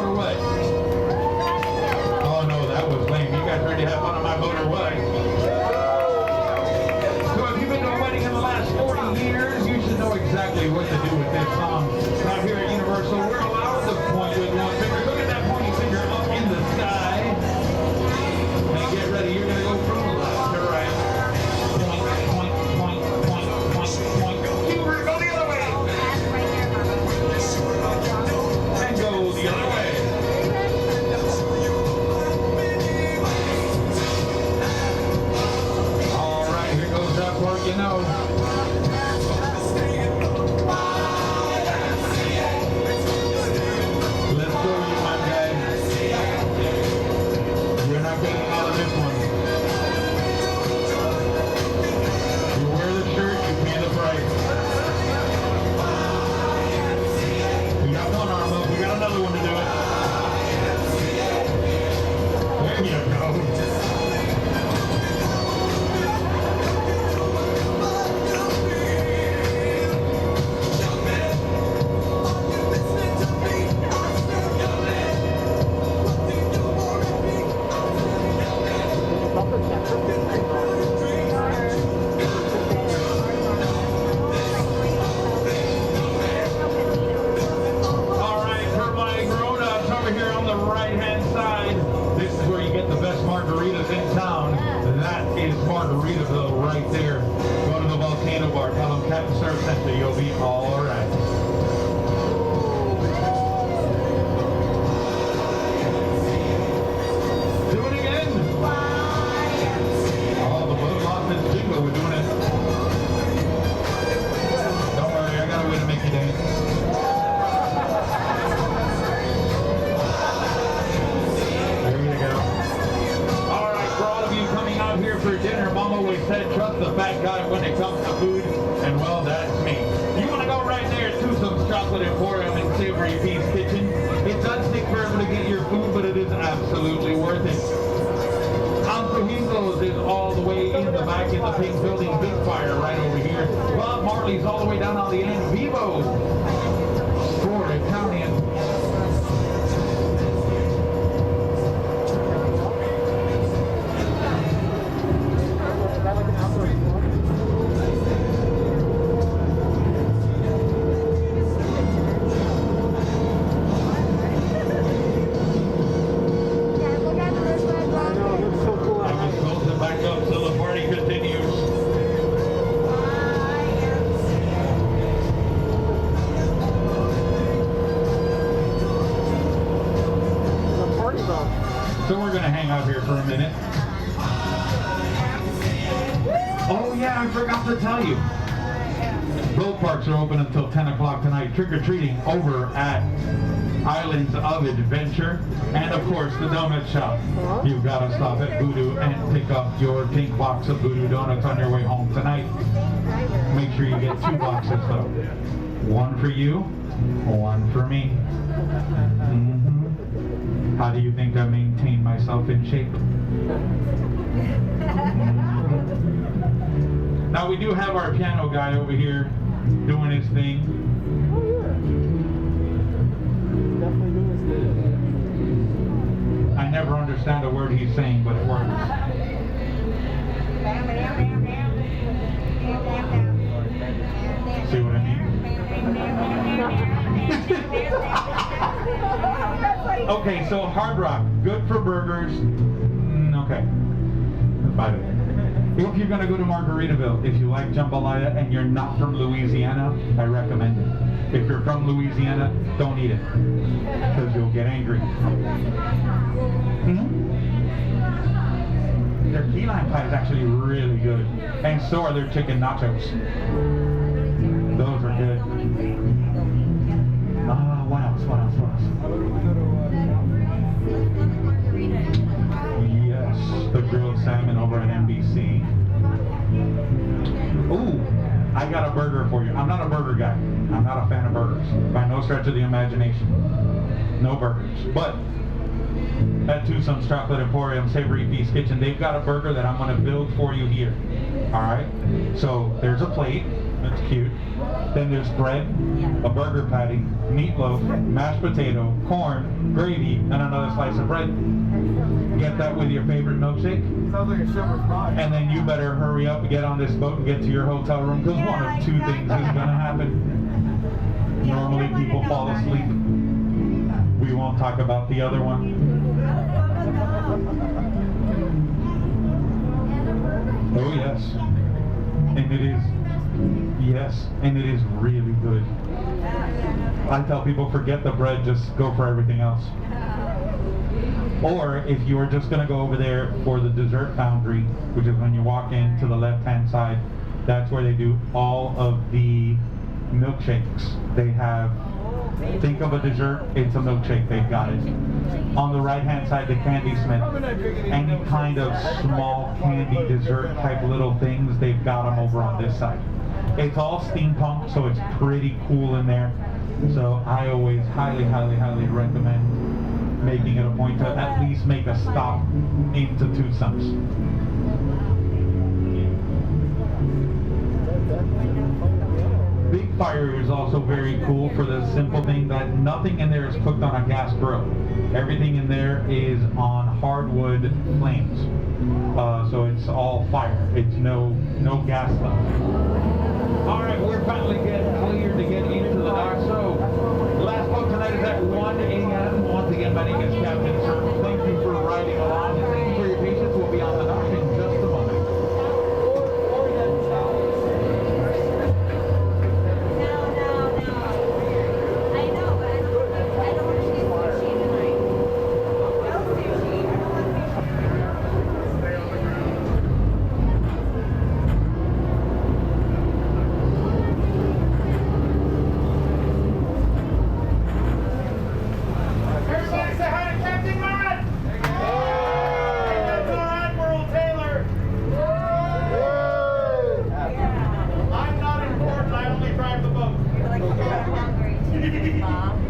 boat or what? Oh no, that was lame. You guys ready to have fun on my boat or what? So if you've been to a wedding in the last 40 years, you should know exactly what to do with this song. Out here at Universal, we're allowed to point with one finger. Look at that pointing finger up in the sky. And get ready, you're gonna go from left to right. Point, point, point, point, point, point. Keyword, go the other way. And go the other way. All right, here goes that part you know. Let's go, you my guy. You're not getting out of this one. You wear the shirt, you pay the price. We got one arm up, we got another one to do it. There you go. Margaritas in town. That is Margaritaville right there. Go to the Volcano Bar. Tell them Captain Surf sent you. You'll be all right. Do it again. Oh, the boat lost its jingle. We're doing it. Don't worry, I got a way to make you dance. Here for dinner, Mama always said trust the fat guy when it comes to food, and well, that's me. You want to go right there to some Chocolate Emporium and Savory Pete's Kitchen. It does take forever to get your food, but it is absolutely worth it. Ambisonics is all the way in the back in the pink building, Big Fire right over here. Bob Marley's all the way down on the end. Vivo for Italian. So we're going to hang out here for a minute. Oh yeah, I forgot to tell you. Boat parks are open until 10 o'clock tonight. Trick-or-treating over at Islands of Adventure. And of course, the donut shop. You've got to stop at Voodoo and pick up your pink box of Voodoo donuts on your way home tonight. Make sure you get 2 boxes though. One for you, one for me. How do you think I maintain myself in shape? Now we do have our piano guy over here doing his thing. Definitely doing his thing. I never understand a word he's saying, but it works. See what I mean? Okay, so Hard Rock, good for burgers. Okay, by the way. If you're going to go to Margaritaville, if you like jambalaya and you're not from Louisiana, I recommend it. If you're from Louisiana, don't eat it, because you'll get angry. Their key lime pie is actually really good, and so are their chicken nachos. Those are good. What else? Yes, the grilled salmon over at NBC. Ooh, I got a burger for you. I'm not a burger guy. I'm not a fan of burgers, by no stretch of the imagination. No burgers. But at Tucson's Chocolate Emporium, Savory Pete's Kitchen, they've got a burger that I'm going to build for you here. All right? So there's a plate. That's cute. Then there's bread, a burger patty, meatloaf, mashed potato, corn, gravy, and another slice of bread. Get that with your favorite milkshake. Sounds like a shepherd's pie. And then you better hurry up and get on this boat and get to your hotel room, because one of two things is gonna happen. Normally people fall asleep. We won't talk about the other one. Oh yes. And it is, yes, and it is really good. I tell people, forget the bread, just go for everything else. Or if you are just going to go over there for the dessert foundry, which is when you walk in to the left-hand side, that's where they do all of the milkshakes. They have, think of a dessert, it's a milkshake, they've got it. On the right-hand side, the candy smith, any kind of small candy dessert type little things, they've got them over on this side. It's all steampunk, so it's pretty cool in there. So I always highly, highly, highly recommend making it a point to at least make a stop into Tucson's. Big Fire is also very cool for the simple thing that nothing in there is cooked on a gas grill. Everything in there is on hardwood flames. So it's all fire. It's no gas left. All right, we're finally getting cleared to get into the dock. So the last boat tonight is at 1 a.m. Once again, my name is Captain Sir. Thank you for riding along and thank you for your patience. We'll be on the dock in just a moment. Mom.